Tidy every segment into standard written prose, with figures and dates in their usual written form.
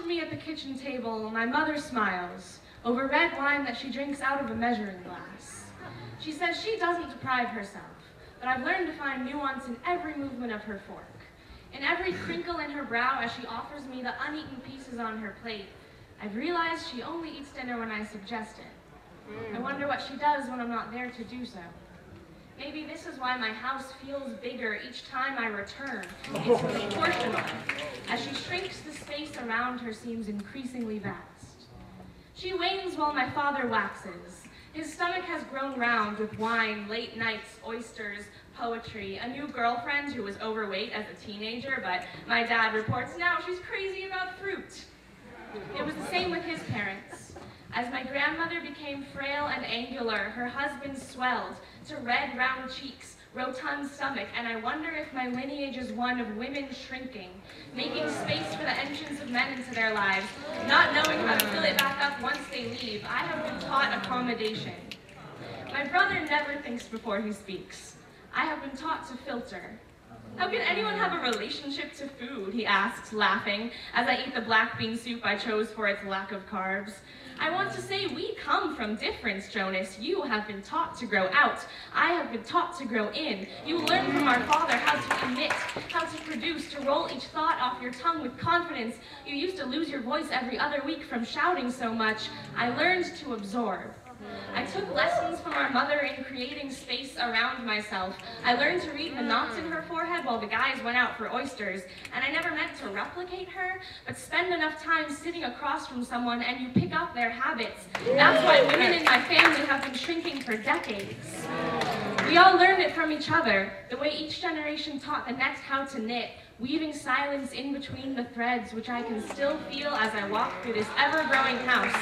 to me at the kitchen table, my mother smiles over red wine that she drinks out of a measuring glass. She says she doesn't deprive herself, but I've learned to find nuance in every movement of her fork, in every crinkle in her brow as she offers me the uneaten pieces on her plate. I've realized she only eats dinner when I suggest it. I wonder what she does when I'm not there to do so. Maybe this is why my house feels bigger each time I return. It's proportional. As she shrinks, the space around her seems increasingly vast. She wanes while my father waxes. His stomach has grown round with wine, late nights, oysters, poetry, a new girlfriend who was overweight as a teenager, but my dad reports now she's crazy about fruit. It was the same with his parents. As my grandmother became frail and angular, her husband swelled to red, round cheeks, rotund stomach, and I wonder if my lineage is one of women shrinking, making space for the entrance of men into their lives, not knowing how to fill it back up once they leave. I have been taught accommodation. My brother never thinks before he speaks. I have been taught to filter. How can anyone have a relationship to food, he asks, laughing, as I eat the black bean soup I chose for its lack of carbs. I want to say we come from difference, Jonas. You have been taught to grow out. I have been taught to grow in. You learn from our father how to emit, how to produce, to roll each thought off your tongue with confidence. You used to lose your voice every other week from shouting so much. I learned to absorb. I took lessons from our mother in creating space around myself. I learned to read the knots in her forehead while the guys went out for oysters, and I never meant to replicate her, but spend enough time sitting across from someone and you pick up their habits. That's why women in my family have been shrinking for decades. We all learned it from each other, the way each generation taught the next how to knit, weaving silence in between the threads, which I can still feel as I walk through this ever-growing house.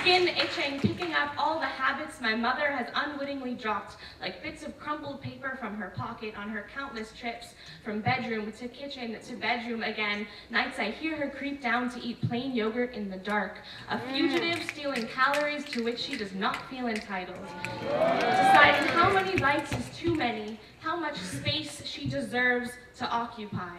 Skin itching, picking up all the habits my mother has unwittingly dropped, like bits of crumpled paper from her pocket on her countless trips, from bedroom to kitchen to bedroom again. Nights I hear her creep down to eat plain yogurt in the dark, a fugitive stealing calories to which she does not feel entitled. Deciding how many bites is too many, how much space she deserves to occupy.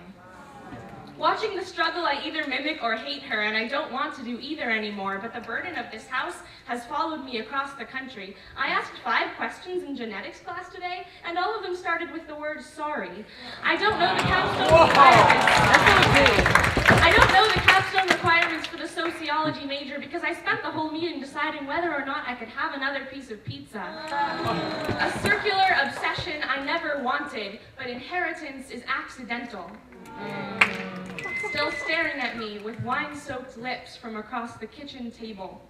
Watching the struggle, I either mimic or hate her, and I don't want to do either anymore, but the burden of this house has followed me across the country. I asked 5 questions in genetics class today, and all of them started with the word sorry. I don't know the capstone requirements. I don't know the capstone requirements for the sociology major because I spent the whole meeting deciding whether or not I could have another piece of pizza. A circular obsession I never wanted, but inheritance is accidental. Still staring at me with wine-soaked lips from across the kitchen table.